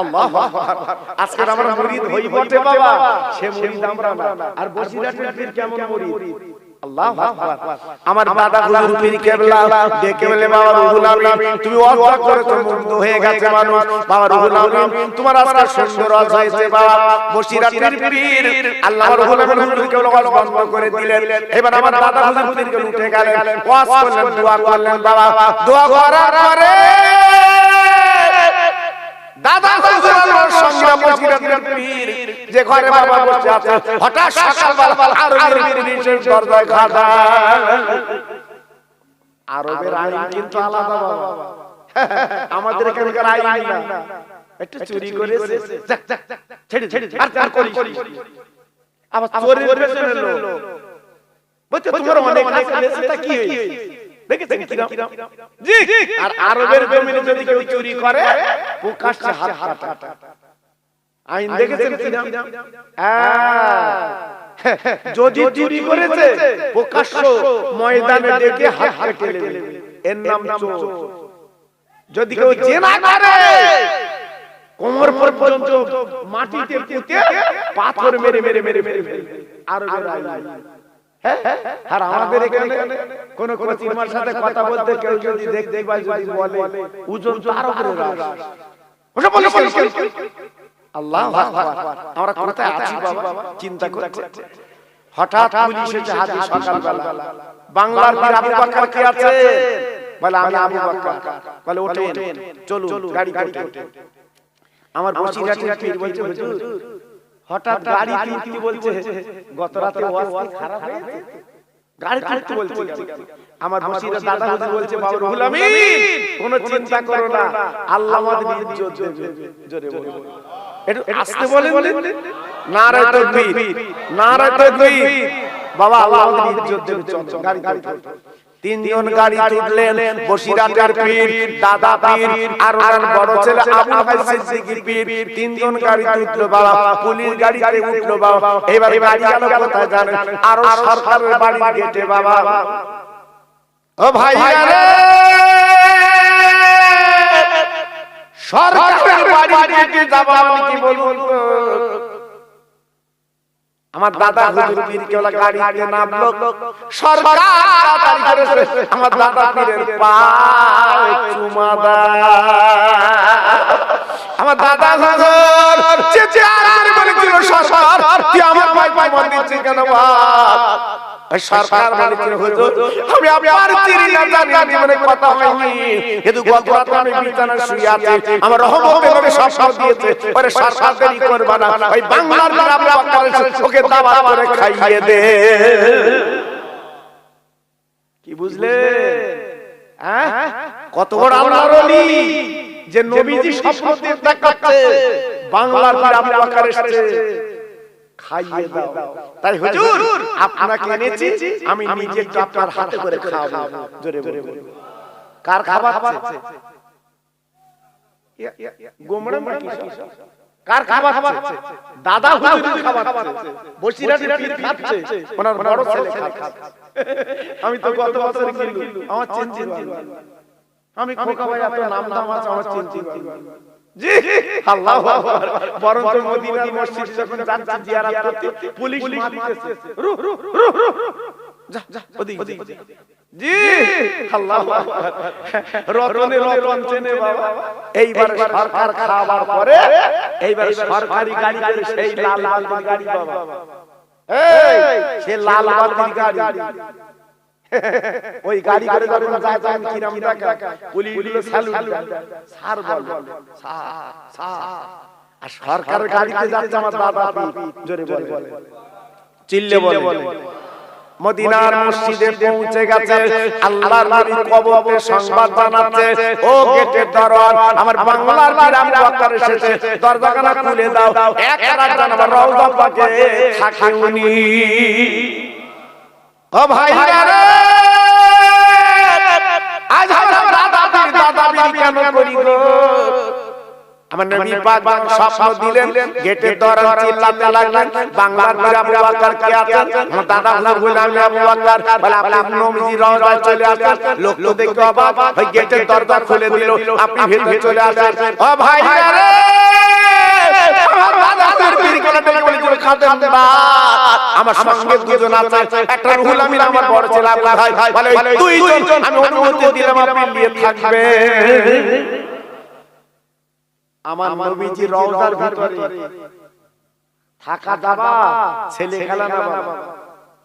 আল্লাহু আকবার। আজকে আমরা মুরিদ হই বটে বাবা, সে মুরিদ আমরা না। আর বসিরাটের পীর কেমন মুরিদ, আল্লাহু আকবার। আমার দাদা হুজুর পীর কেবলা ডেকে বলে বাবা রুহুল আমিন তুমি ওয়াদা করেছো মুগ্ধ হয়ে গেছে মানুষ, বাবা রুহুল আমিন তোমার আজকে সুন্দর ওয়াজ হয়েছে বাবা। বসিরাটের পীর আল্লাহ রুহুল আমিন হুজুর কেবলা ওয়াজ বন্ধ করে দিলেন। এবার আমার দাদা হুজুর পীর কে উঠে গেলেন, ওয়াজ করলেন, দোয়া করলেন বাবা। দোয়া করার পরে দাদা হুজুরের সঙ্গে বসিরাটের পীর যে ঘরে বাবা বসে আছে, হঠাৎ সকালবেলা আরবের নিচের দরজায় খাদা। আরবের আইন কিন্তু আলাদা বাবা, আমাদের এখানকার আইন না। একটু চুরি করেছে ছেড়ে ছেড়ে আর করিস, আবার চোরের পেছনে লোক বলতে তোমার অনেক আছে, তা কি হয়েছে দেখেছেন কিরকম জি। আর আরবের জমিনে যদি কেউ চুরি করে প্রকাশ্যে হাত কাটা আইন দেখেছেন কিরকম। যদি চুরি করেছে প্রকাশ্য ময়দানে ডেকে হাত কেটে নেবে, এর নাম চোর। যদি কেউ জেনা করে কোমর পর্যন্ত মাটিতে পুঁতে পাথর মেরে মেরে মেরে মেরে আরবের আইন। আর আমাদের এখানে কোন কচিমার সাথে কথা বলতে কেউ যদি দেখতে পায়, যদি বলে ওজন তো আরো করে রাস ওসব বলে আল্লাহু আকবার। আমরা কোথায় আছি বাবা চিন্তা করতে। হঠাৎ পুলিশ এসে হাজির সকালবেলা। বাংলার পীর আবু বকর কে আছে বলে আমি আবু বকর। বলে ওঠেন চলুন গাড়ি করতে। আমার বসিরাটের পীর বলছে হুজুর হঠাৎ গাড়ি তুলতে বলছে, গত রাতে ওয়াজ কি খারাপ হয়েছে, গাড়ি তুলতে বলছে। আমার বসিরা দাদা হুজুর বলছে বাবা রুহুল আমিন কোনো চিন্তা করো না, আল্লাহ আমাদের ইজ্জত দেবে। জোরে বলে একটু আস্তে বলেন, নারে তাকবীর নারে তাকবীর। বাবা আল্লাহ আমাদের ইজ্জত দেবে, চলো গাড়ি তুলো। তিনজন গাড়ি তুললেন, বসিরাটের পীর, দাদা পীর আর ওনার বড় ছেলে আবুল হাসান সিদ্দিকী পীর। তিনজন গাড়ি তুললো বাবা, পুলিশ গাড়িতে উঠলো বাবা। এবার গাড়ি গেল কোথায় জানেন? আর সরকারের বাড়ির গেটে বাবা। ও ভাইরা রে, সরকারের বাড়ির গেটে যাবো আমি কি বলবো তো। আমার দাদা হুজুর পীর কেবলা গাড়িতে নামলো, সরকার তাড়াতাড়ি করেছে আমার দাদা পীরের পায়ে চুমা দেয়। আমার দাদা হুজুর চেঁচিয়ে বলেছিল সরকার তুই আমার পায়ে চুমা দিচ্ছিস কেন? সরকার বলেছিল হুজুর আমি আপনার চিনি না জানি না, জীবনে কথা হয়নি, কিন্তু গত রাতে আমি বিছানায় শুয়ে আছি, আমার রহমতে করে সব দিয়েছে। ওরে সরকার দেরি করবা না, ওই বাংলার পীর আবু বকর ওকে দাওয়াত করে খাইয়ে দে। কি বুঝলে? হ্যাঁ কত বড় আল্লাহর ওলি যে নবীজি স্বপ্নতে দেখাচ্ছে বাংলার পীর আবু বকর এসেছে, খাইয়ে দাও। তাই হুজুর আপনাকে এনেছি, আমি নিজে আপনার হাতে করে খাওয়াবো। জোরে বলে কার খাবার খাচ্ছে? গোমড়া কি কার খাবার খাচ্ছে? দাদা হুজুরের খাবার খাচ্ছে, বসিরাটের পীর খাচ্ছে, ওনার বড় ছেলে খাচ্ছে। আমি তো গত বছর গেলু আমার চিনতে আমি খোকা ভাই এত নাম দাম আছে আমার চিনতে জি। আল্লাহু আকবার। বরঞ্চ মদিনার মসজিদ যখন যাচ্ছি জিয়ারত করতে পুলিশ মারতেছে, রু রু রু যা যা ওদিকে জি। আল্লাহু আকবার। রতনে রতন চেনে বাবা। এইবার সরকার খাবার পরে এইবার সরকারি গাড়ি করে সেই লাল লাল গাড়ি বাবা, এই সে লাল লাল গাড়ি, ওই গাড়ি করে যখন যায় তখন কিরাম দেখা পুলিশগুলো স্যালুট স্যার বলে স্যার। আর সরকারের গাড়িতে যাচ্ছে আমার দাদা পীর, জোরে বলে চিল্লে বলে মদিনার মসজিদে পৌঁছে গেছে আল্লাহর নবী কবরে সংবাদ জানাচ্ছে ও গেটের দরওয়ান আমার বাংলার পীর আবু বকর এসেছে দরজাখানা খুলে দাও এক রাত আমার রওজা পাকে থাকে উনি ও ভাইরা রে আজ আমরা দাদাবীর কেন করি গো আমার নবী পাক স্বপ্ন দিলেন গেটের দরজা চিল্লাতে লাগলেন বাংলার পীর আবু বকর কে আছেন আমার দাদা হুজুর গোলাম আবু বকর বলে আপনি নবীজি রওজায় চলে আসেন লোক তো দেখে অবাক ওই গেটের দরজা খুলে দিল আপনি ভেতরে চলে আসেন ও ভাইরা রে আমার দাদার পীর গলাটা বলে দিল খাদেম বা আমার সঙ্গে দুজন আছে একটা রুহুল আমিন আমার বড় ছেলে আবু ভাই বলে দুইজন আমি অনুমতি দিলাম আপনি নিয়ে থাকবেন আমার নবীজি রওজার ভিতরে থাকা যাবা ছেলে খেলা না বাবা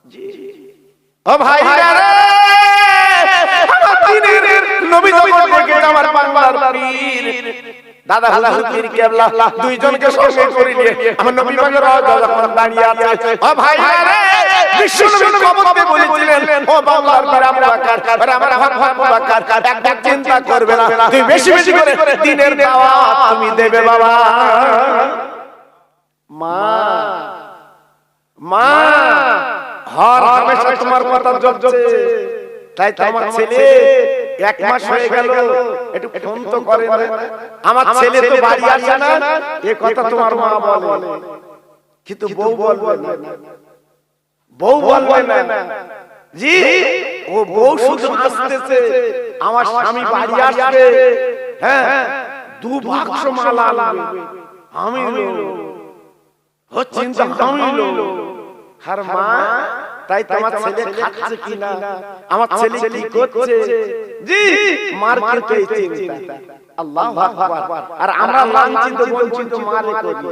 জি ও ভাইরা রে আমার দিনের নবী যখন দেখে আমার বাংলার পীর দাদা হুজুর পীর কেবলা দুইজনকে সঙ্গে করে নিয়ে আমার নবী পাকের রওজা যখন দাঁড়িয়ে আছে ও ভাইরা রে বিশ্বনবী কবরে বলেছিলেন ও বাংলার পীর আবু বকর আরে আমার আবু বকর একবার চিন্তা করবে না তুই বেশি বেশি করে দিনের দাওয়াত তুমি দেবে বাবা মা মা হর হামেশা তোমার কথা জ্বলছে তাই তোমার ছেলে এক মাস হয়ে গেল একটু ফোন তো করে না আমার ছেলে তো বাড়ি আসে না এই কথা তোমার মা বলে কিন্তু বউ বলবে না বউ বলবে না জি ও বউ শুধু আসতেছে আমার স্বামী বাড়ি আসবে হ্যাঁ দু বাক্স মালা আনবে আমি হচ্ছে আমি আর মা তাই তোমার ছেলে খাচ্ছে কিনা আমার ছেলে কি করছে জি মার্কেটে চিন্তা আল্লাহু আকবার আর আমরা লাঞ্ছিত বঞ্চিত মারে করি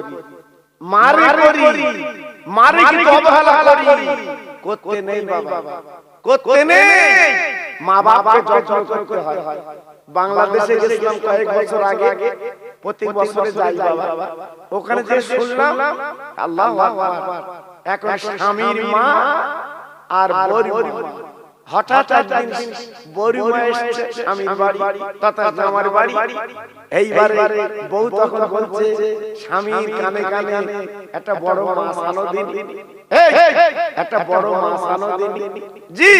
কি অবহেলা করি করতে নেই বাবা করতে নেই মা বাপকে যত্ন করতে হয় বাংলাদেশে গেছিলাম কয়েক বছর আগে প্রতি বছরে যাই বাবা ওখানে যে শুনলাম আল্লাহু আকবার এক স্বামীর মা আর বড় মা হঠাৎ একদিন বড় মা এসে স্বামীর বাড়ি তথা আমার বাড়ি এইবারে বউ তখন বলছে স্বামীর কানে কানে একটা বড় মাছ আনো দিন একটা বড় মাছ আনো দিন জি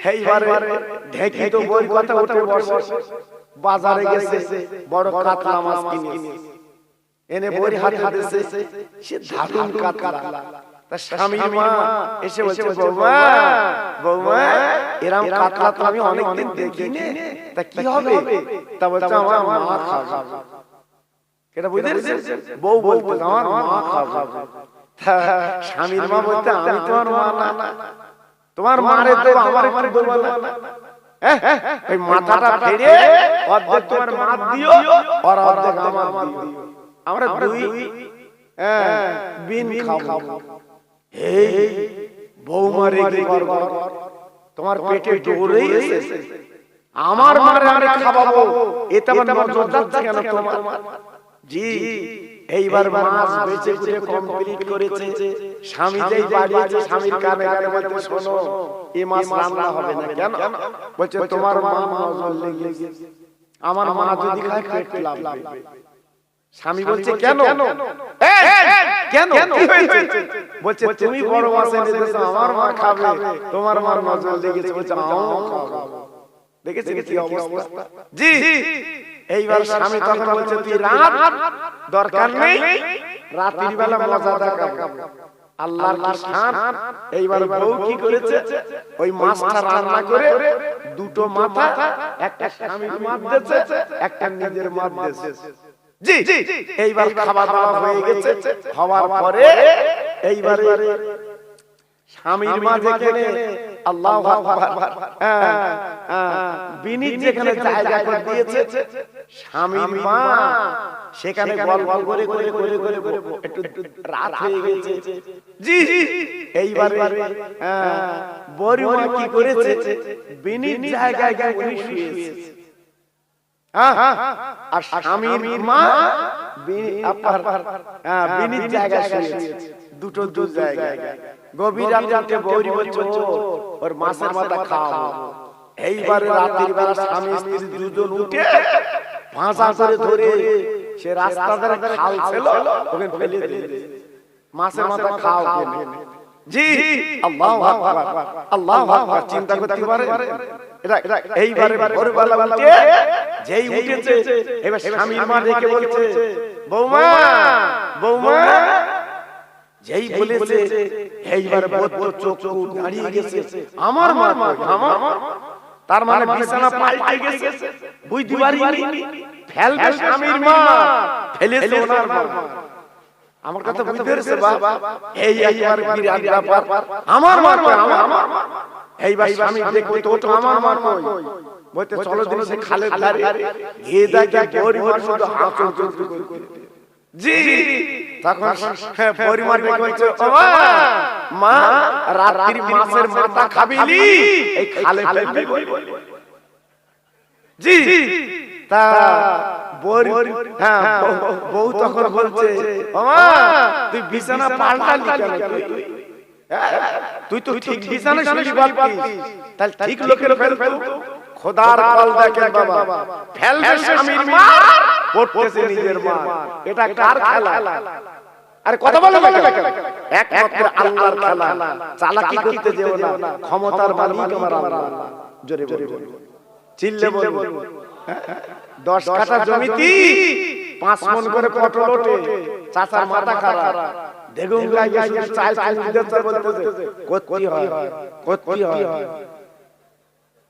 এইবারে ঢেকি তো বই কথা উঠে বসে বাজারে গেছে বড় কাতলা মাছ কিনে এনে বড়ি হাতে দিয়েছে সে দারুণ কাতলা তা স্বামীর মা এসে বলছে বৌমা এরকম কাতলা তো আমি অনেকদিন দেখিনি তা কি হবে তা বলছে আমার মা খাবে এটা বুঝতে বউ বলতে আমার মা খাবে স্বামীর মা বলতে আমি তোমার মা না তোমার মারে তো আমার একটু বলবো না ওই মাথাটা ফেরে অর্ধেক তোমার মা দিও আর অর্ধেক আমার দিও আমরা দুই বিন খাবো এই বৌমারে কি করব তোমার পেটে দৌড়েই এসেছে আমার মারে আরে খাওয়াবো এটা আমার নজর যাচ্ছে কেন তোমার জি এইবার মাছ বেঁচে কুটে কমপ্লিট করেছে স্বামী যেই বাড়ি আছে স্বামীর কানে কানে বলতে শোনো এই মাছ রান্না হবে না কেন বলছে তোমার মা নজর লেগেছে আমার মা যদি খায় পেট লাগবে স্বামী বলছে কেন কেন কি হয়েছে বলছে তুমি বড় মাছ এনে দিয়েছো আমার মা খাবে তোমার মার নজর লেগেছে বলছে আমিও খাবো দেখেছেন কি অবস্থা জি এইবার স্বামী তখন বলছে তুই রাত দরকার নেই রাতের বেলা মজা দেখাবো আল্লাহর কি শান এইবার বউ কি করেছে ওই মাছটা রান্না করে দুটো মাথা একটা স্বামীর মাথা দিয়েছে একটা নিজের মাথা দিয়েছে জি এইবার খাওয়া দাওয়া হয়ে গেছে হওয়ার পরে এইবারে স্বামীর মা যেখানে আল্লাহু আকবার বিনিত যেখানে জায়গা করে দিয়েছে স্বামীর মা সেখানে গল্প করে করে করে করে একটু রাত হয়ে গেছে জি এইবারে বড় মা কি করেছে বিনিত জায়গায় গিয়ে উনি শুয়েছে আর স্বামীর মা বিনিত জায়গায় শুয়েছে দুটো দু জায়গায় গভীর রাতে বৌরি বলছে ওর মাছের মাথা খাও। এইবারে রাতের বেলা স্বামী স্ত্রী দুজন উঠে ভাঁজা করে ধরে সে রাস্তা ধারে খাল ছিল ওখানে ফেলে দিয়েছে, মাছের মাথা খাও কেন? জি আল্লাহু আকবার, আল্লাহু আকবার। চিন্তা করতে পারে এটা এইবারে ভোরবেলা উঠে যেই উঠেছে এবার স্বামীর মা ডেকে বলছে বৌমা বৌমা, যেই বলেছে এইবারে বদ্ধ চোখ দাঁড়িয়ে গেছে, আমার মা আমার, তার মানে বিছানা পাল্টে গেছে, বুঝতে পারিনি ফেলবে স্বামীর মা, ফেলেছে ওনার মা। আমার কথা বুঝতে পেরেছে বাবা? এই একবার বিরাট ব্যাপার, আমার মা আমার, এইবার স্বামী দেখবে তো তো আমার মা কই, বলতে চলো দিন সে খালে ধারে এ দেখে পরিবার শুধু হাঁচন করে। জি তখন পরিবার বলছে ও মা রাত্রি মাছের মাথা খাবিলি এই খালে ফেলবি। জি তা বউ তখন বলছে ও মা তুই বিছানা পাল্টালি কেন? তুই তো ঠিক বিছানা শুলি বলতিস, তাহলে ঠিক লোকের ফেল। খোদার কল দেখেন বাবা, ফেলবে স্বামীর মা, পড়তেছে নিজের মা। এটা কার খেলা? আরে কথা বলে একমাত্র আল্লাহর খেলা। চালাকি করতে যেও না, ক্ষমতার মালিক আমার আল্লাহ। জোরে বলে চিল্লে বলবো 10 কাঠা জমিতে 5 মণ করে পটল ওঠে, চাচার মাথা খারাপ, দেখুন লাগে শুধু চাল দিতে বলতেছে কত হয়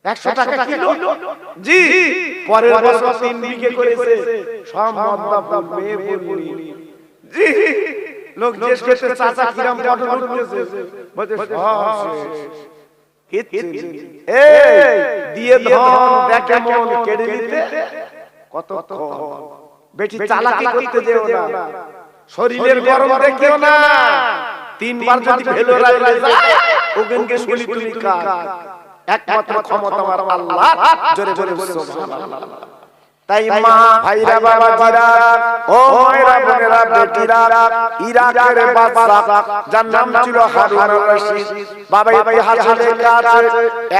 100 টাকা কিলো। জি পরের বছর 3 বিঘে করেছে, সব মদ্দা ফুল মেয়ে বলি। জি লোক জিজ্ঞেস করতে চাচা কিরম পটল উঠতেছে, বলতে দিয়ে ধন দেখে মন কেড়ে নিতে কত বেটি চালাকি করতে যেও না, শরীরের গরম দেখিও না, 3 বার যদি ভেলো রাইলে যায় ওখানকে শুলি তুমি কাজ। একমাত্র ক্ষমতা আমার আল্লাহ। জোরে জোরে সুবহানাল্লাহ। তাই মা ভাইরা বাবাজিরা ও মায়েরা বোনেরা বেটিরা, ইরাকের বাদশা যার নাম ছিল হারুন আর রশিদ, বাবা ইতিহাসে কাছে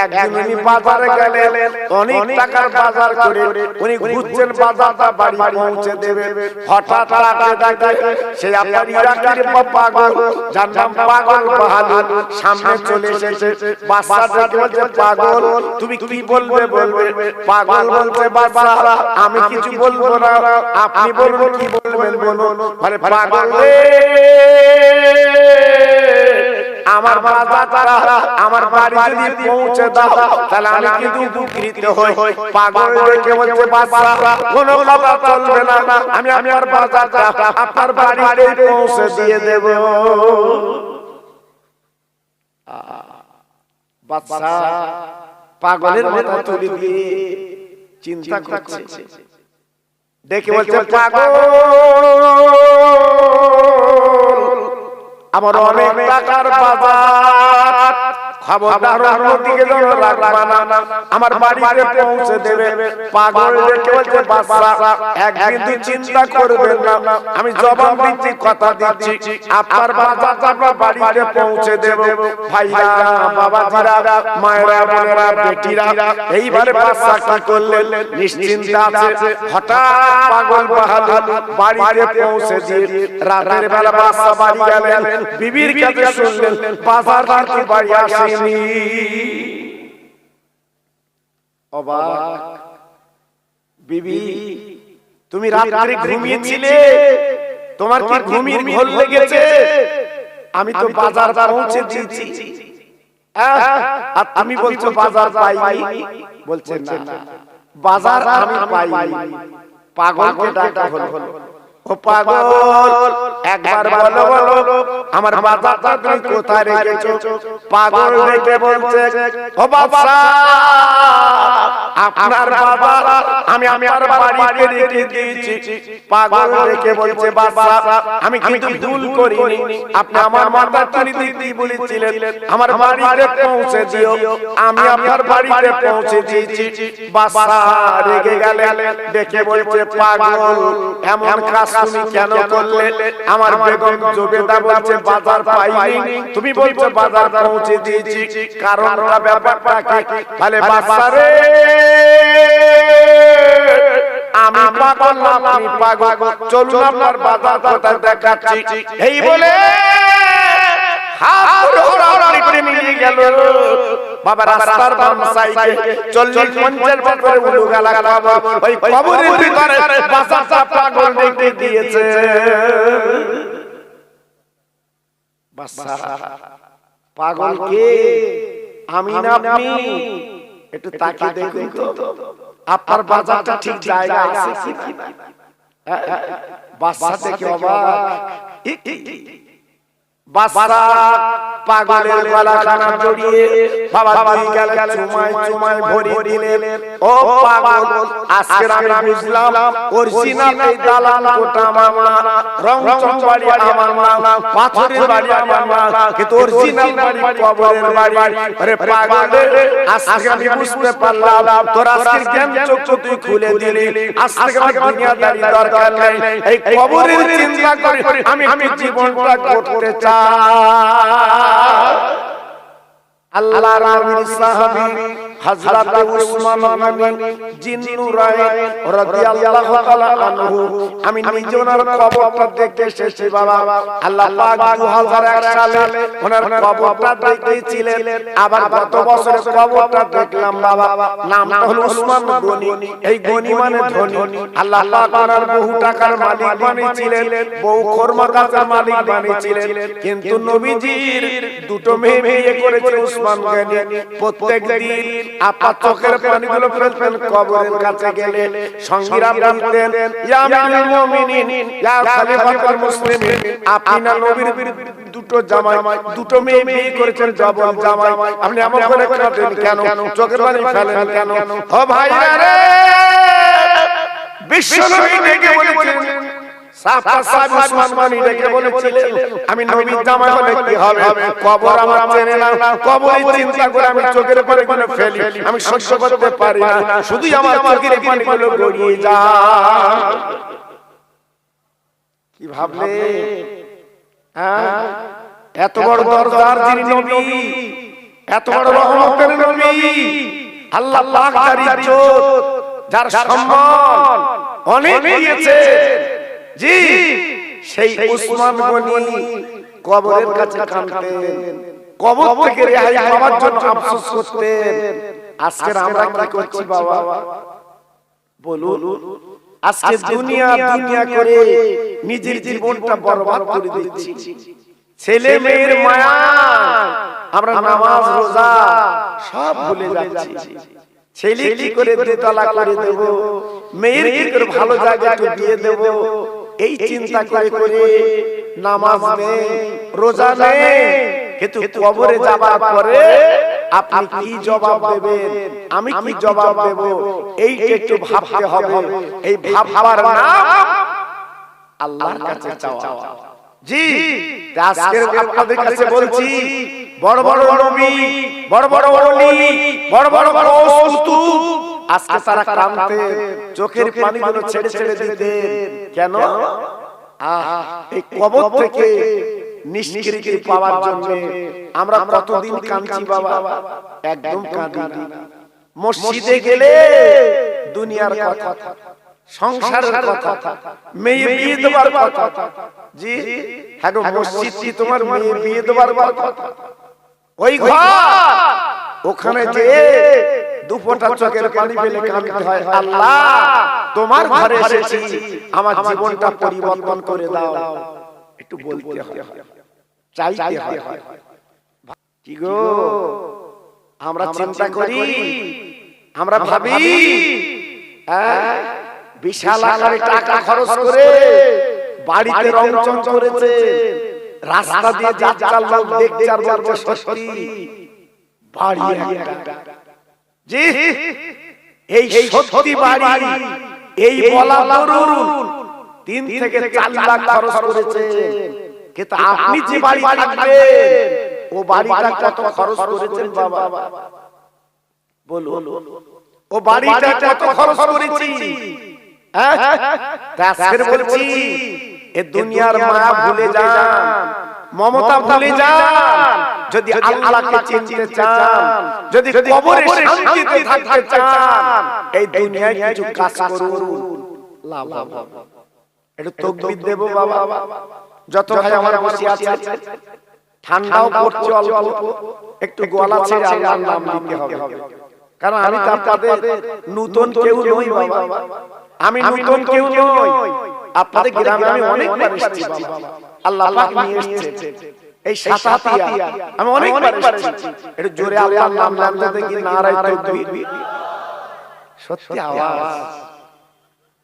একদিন উনি বাজারে গেলেন, অনেক টাকার বাজার করে উনি ঘুরছেন, বাজারটা বাড়ি পৌঁছে দেবে। হঠাৎ তাকে দেখে সে আপনার ইরাকের পাগল যার নাম পাগল বাহাদুর সামনে চলে এসেছে। বাদশাকে বলছে পাগল তুমি কি বলবে? পাগল বলছে বাদশা আমি কিছু বলবো না, আপনি বলুন কি বলবেন বলুন। মানে পাগল রে আমার বাজারটা আমার বাড়ি যদি পৌঁছে দাও তাহলে আমি কিন্তু উপকৃত হই। পাগল রেখে বলছে বাদশা কোনো কথা চলবে না, আমি আমার বাজারটা আপনার বাড়িতে পৌঁছে দিয়ে দেব। বাদশা পাগলের মাথা তুলে দিয়ে চিন্তা করছে, দেখে বলছে পাগল আমার অনেক টাকার বাজার, খবরদার অন্যদিকে যেন রাখবা না, আমার বাড়িতে পৌঁছে দেবে। পাগল দেখে বলছে বাদশা একদিন তুই চিন্তা করবেন না, আমি জবাব দিচ্ছি, কথা দিচ্ছি, আপনার বাজারটা আপনার বাড়িতে পৌঁছে দেব। ভাইরা বাবাজিরা মায়েরা বোনেরা বেটিরা, এইবারে বাদশা কি করলেন? নিশ্চিন্তা আছে। হঠাৎ পাগল বাহাদুর বাড়িতে পৌঁছে দিয়ে রাতের বেলা বাদশা বাড়ি গেলেন, বিবির কাছে শুনলেন বাজার থেকে বাড়ি আসেনি। অবাক বিবি, তুমি রাত্রে ঘুমিয়েছিলে, তোমার কি ঘুমির ঘোর লেগেছে? আমি তো বাজার পৌঁছে দিয়েছি, আর তুমি বলছো বাজার পাইনি। বলছে না বাজার আমি পাইনি। পাগলকে ডাকা হলো, ও পাগল একবার বলো বলো আমার বাজারটা তুমি কোথায় রেখেছো? পাগল দেখে বলছে ও বাদশা আপনার বাবা আমি আমার বাড়িতে রেখে দিয়েছি। পাগল রেখে বলছে বাবা আমি কিন্তু ভুল করিনি, আপনি আমার মাথা তুলে দিতে বলেছিলেন, আমার বাড়িতে পৌঁছে দিও। আমি আপনার বাড়িতে পৌঁছে দিয়েছি। বাবা রেগে গেলেন, দেখে বলছে পাগল এমন কাজ তুমি কেন করলে? আমার বেগম জবেদা বলছে বাজার পাইনি, তুমি বলছো বাজার পৌঁছে দিয়েছি, কারণটা ব্যাপারটা কি? তাহলে বাচ্চা রে আমি পাগল না আপনি পাগল, চলুন আপনার বাজার কোথায় দেখাচ্ছি। এই বলে হাত ধরে করে নিয়ে গেল। বাবা রাস্তার বাম সাইডে 40-50 বছরের উলুগালা কবর, ওই কবরের ভিতরে বাচ্চাটা পাগল রেখে দিয়েছে। বাচ্চা পাগল কে? আমি না আপনি? একটু তাকিয়ে দেখুন তো আপনার বাজারটা ঠিক জায়গায় আছে কিনা। বাচ্চা দেখে অবাক, বাচ্চা পাগলের গলাখানা জড়িয়ে বাবা দিয়ে গেলেন, চুমায় চুমায় ভরিয়ে দিলেন। ও পাগল আজকে আমি বুঝলাম অরিজিনাল এই দালান কোটা আমার না, রংচং বাড়ি আমার না, পাথরের বাড়ি আমার না, কিন্তু অরিজিনাল বাড়ি কবরের বাড়ি। আরে পাগল আজকে আমি বুঝতে পারলাম তোর আজকে জ্ঞান চক্ষু তুই খুলে দিলি। আজকে আমার দুনিয়াদারি দরকার নেই, এই কবরের চিন্তা করে আমি জীবনটা করতে চাই। আল্লাহর নবীর সাহাবী হযরত উসমান গনি জিন্নুরাইন রাদিয়াল্লাহু তাআলা আনহু, আমি নিজে ওনার কবরটা দেখতে এসেছি বাবা। আল্লাহ পাক 2001 সালে ওনার কবরটা দেখেছিলেন, আবার গত বছর কবরটা দেখলাম বাবা। নামটা হলো উসমান গনি, এই গনি মানে ধনী। আল্লাহ পাক ওনার বহু টাকার মালিক বানিয়েছিলেন, বহু খরমা গাছের মালিক বানিয়েছিলেন, কিন্তু নবীজির দুটো মেয়ে বিয়ে করেছে উসমান গনি। প্রত্যেক দিন আপা চোখের পানিগুলো ফেলতেন কবরের কাছে গেলে। সঙ্গীরা বলতেন ইয়া আমিরুল মুমিনিন ইয়া খলিফাতুল মুসলিমিন, আপনি না নবীর দুটো জামাই, দুটো মেয়ে বিয়ে করেছেন, জবন জামাই, আপনি এমন করে কাঁদেন কেন? চোখের পানি ফেলেন কেন? ও ভাইরা রে, বিশ্বনবী ডেকে বলেছেন, আমি নবীর জামাই হলে কি হবে? কবর আমার চেনে না, কবরের চিন্তা করে আমি চোখের পানি গুলো ফেলি, আমি সহ্য করতে পারি না, শুধু আমার চোখের পানিগুলো গড়িয়ে যায়। কি ভাবলে? এত বড় দরজার যিনি নবী, এত বড় রহমতের নবী, আল্লাহ পাক যার ইজ্জত, যার সম্মান অনেক দিয়েছে, জি সেই উসমান গনি কবরের কাছে কাঁদতেন, কবর থেকে রেহাই পাওয়ার জন্য আফসোস করতেন। আজকে আমরা কি করছি বাবা বলুন? আজকে দুনিয়া দুনিয়া করে নিজের জীবনটা বরবাদ করে দিচ্ছি। ছেলে মেয়ের মায়া আমরা নামাজ রোজা সব ভুলে যাচ্ছি। ছেলে কি করে দোতলা করে দেব, মেয়ের কি করে ভালো জায়গা একটু দিয়ে দেব, এই চিন্তা করে করে নামাজ নেই, রোজা নেই, কিন্তু কবরে যাবার পরে আপনি কি জবাব দেবেন, আমি কি জবাব দেব, এইটা একটু ভাবতে হবে। এই ভাবার নাম আল্লাহর কাছে চাওয়া। জি আজকে আপনাদের কাছে বলছি, বড় বড় নবী, বড় বড় ওলি, বড় বড় বস্তু আজকে তারা কাঁদতেন, চোখের পানিগুলো ছেড়ে ছেড়ে দিতেন। কেন? এই কবর থেকে নিষ্কৃতি পাওয়ার জন্য আমরা কতদিন কাঁদছি বাবা? একদম কাঁদি না। মসজিদে গেলে দুনিয়ার কথা, সংসারের কথা, মেয়ে বিয়ে দেওয়ার কথা। জি হ্যাঁ, মসজিদ কি তোমার মেয়ে বিয়ে দেওয়ার কথা? ওই ঘর, ওখানে যে দুপোটা চোখের পানি ফেলে কাঁদতে হয়, আল্লাহ তোমার ঘরে এসেছি, আমার জীবনটা পরিবর্তন করে দাও, একটু বলতে হয়, চাইতে হয়। কি গো আমরা চিন্তা করি, আমরা ভাবি বিশাল আকারে টাকা খরচ করে বাড়িতে রংচং করেছে, রাস্তা দিয়ে যাত্রার লোক দেখতে আর বলছে সত্যি বাড়ি একটা। জি এই সত্যি বাড়ি এই বলা দরুন 3 থেকে 4 লাখ খরচ করেছে, কিন্তু আপনি যে বাড়ি থাকবেন ও বাড়িটা কত খরচ করেছেন বাবা বলুন, ও বাড়িটা কত খরচ করেছি? আজকে বলছি এ দুনিয়ার মায়া ভুলে যান, মমতা ভুলে যান। যদি আল্লাহকে চিনতে চান, যদি কবরে শান্তিতে থাকতে চান, এই দুনিয়ায় কিছু কাজ করুন, লাভ হবে। একটু তাকবীর দেব বাবা। যত ভাই আমার বসে আছে, ঠান্ডাও পড়ছে অল্প, একটু গলা ছেড়ে আল্লাহর নাম নিতে হবে। কারণ আমি তো আপনাদের নতুন কেউ নই বাবা, আমি নতুন কেউ নই। আপনাদের গ্রামে আমি অনেকবার এসেছি বাবা, আল্লাহ পাক নিয়ে এসেছে এই সাতাতিয়া, আমি অনেকবার এসেছি। একটু জোরে আল্লাহর নাম নামতে দেখি, নারায়ে তাকবীর। সত্যি আওয়াজ,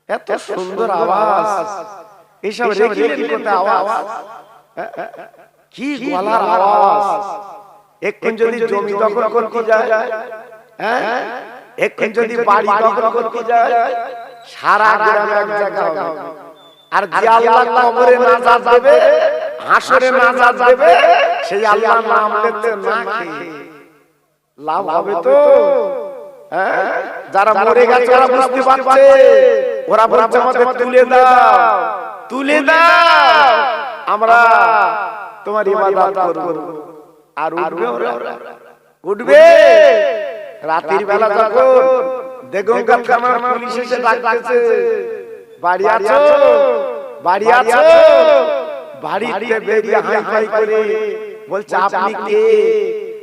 এত সুন্দর আওয়াজ, এইসব রেখিলেন কোথায় আওয়াজ, কি গলার আওয়াজ। এখন যদি জমি দখল করতে যায়, এখন যদি বাড়ি দখল করতে যায়, সারা গ্রামে এক জায়গা হবে। আর যে আল্লাহ কবরে নাজাত দেবে, হাসরে নাজাত দেবে, সেই আল্লাহর নাম নিতে না খেয়ে লাভ হবে তো? যারা মরে গেছে ওরা বুঝতে পারছে, ওরা বলছে আমাদের তুলে দাও, তুলে দাও, আমরা তোমার ইবাদত করব। আর উঠবে ওরা, উঠবে রাতের বেলা যখন দেগঙ্গা থানার পুলিশ এসে ডাকতেছে, বাড়ি আছো, বাড়ি আছো, বাড়িতে বেরিয়ে হাই ফাই করে বলছে আপনি কে?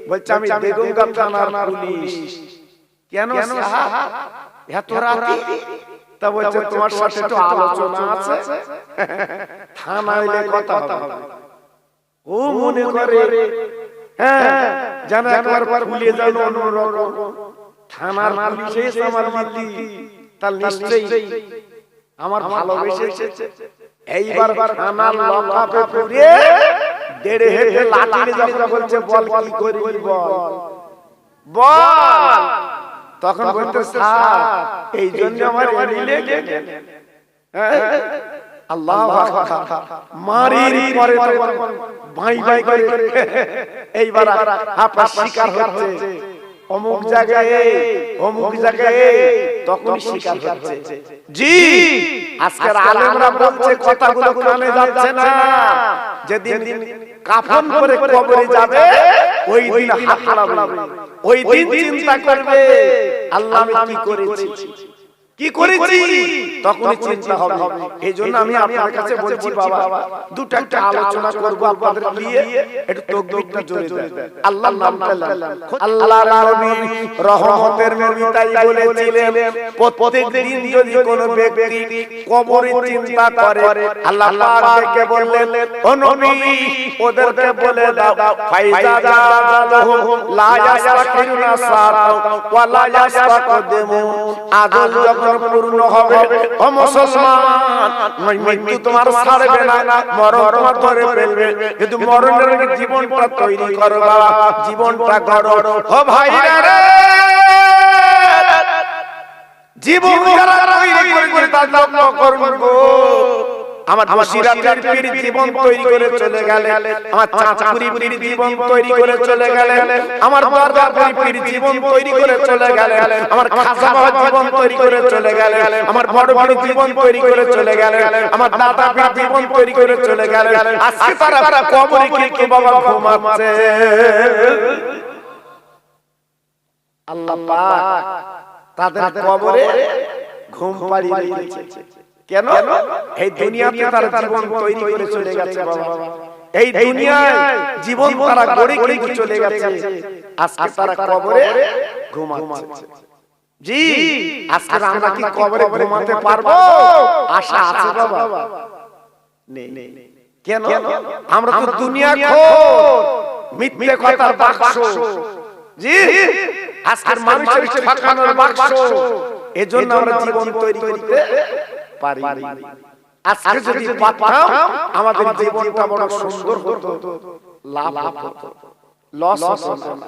বলছে আমি দেগঙ্গা থানার পুলিশ। কেন সাহেব এত রাতে? তা বলছে তোমার সাথে তো আলোচনা আছে, থানায় এলে কথা হবে। ও মনে করে যেন একবার ভুলে যেন অন্যরকম, থানার পুলিশ এসে আমার মাটি, তার নিশ্চয়ই আমার ভালোবেসেছে। এইবার থানার লকআপে পুরে দেড়ে হেঁটে লাঠি যখন বলছে বল কি করবি বল, বল। তখন বলতে স্যার এই জন্য আমার এলিলে আল্লাহু আকবার, মারির পরে তখন ভাই ভাই করে এইবার আপা শিকার হচ্ছে অমুক জায়গায়, অমুক জায়গায়, তখন শিকার হচ্ছে। জি আজকের আলেমরা বলছে কথাগুলো কানে যাচ্ছে না, যেদিন কাফন করে কবরে যাবে ওই দিন হাত নাড়াবে, ওই দিন চিন্তা করবে আল্লাহ আমি কি করেছি, কি করেছি, তখনই চিন্তা হবে। এই জন্য আমি আপনার কাছে বলছি বাবা, দুটো একটা আলোচনা করব আপনাদের নিয়ে, একটু তাকবীরটা জোরে দেন, আল্লাহর নামটা নেন। আল্লাহর নবী রহমতের নবী তাই বলেছিলেন, প্রত্যেকদিন যদি কোনো ব্যক্তি কবরে চিন্তা করে, আল্লাহ পাক ডেকে বললেন ও নবী ওদেরকে বলে দাও ফাইজা জালাহুম লা ইয়াসতাকিরুনা সাআতাও ওয়া লা ইয়াসতাকদিমুন, আজল যখন পূর্ণ হবে ও মুসলমান, মৃত্যু তোমার ছাড়বে না, মরণ তোমার ধরে ফেলবে, কিন্তু মরণের জীবনটা তৈরি করবা, জীবনটা গড়ো। ও ভাইরা রে, জীবন যারা তৈরি করে তার যত্ন করব। আমার বসিরাতের পীর জীবন তৈরি করে চলে গেলেন, আমার চাচাপুরি পীর জীবন তৈরি করে চলে গেলেন, আমার বারদাপুরি পীর জীবন তৈরি করে চলে গেলেন, আমার খাজা বাবা জীবন তৈরি করে চলে গেলেন, আমার বড় বড় জীবন তৈরি করে চলে গেলেন, আমার দাদা পীর জীবন তৈরি করে চলে গেলেন। আজকে তারা কবরে কি বাবা ঘুমাচ্ছে। আল্লাহ পাক তাদের কবরে ঘুম পাড়িয়ে দিয়েছে। কেন? এই দুনিয়াতে তারা জীবন তৈরি করে চলে গেছে বাবা, এই দুনিয়ায় জীবন তারা গড়ে কিন্তু চলে গেছে, আজকে তারা কবরে ঘুমাচ্ছে। জি আজকে আমরা কি কবরে ঘুমাতে পারবো? আশা আছে বাবা? নেই। কেন? আমরা তো দুনিয়া খোর, মিথ্যে কথার বাক্স। জি আজকের মানুষের ঠকানোর বাক্স, এজন্য আমরা জীবন তৈরি করতে পারি। আজকে যদি পারতাম আমাদের জীবনটা বড় সুন্দর হতো, লাভ হতো, লস হতো না।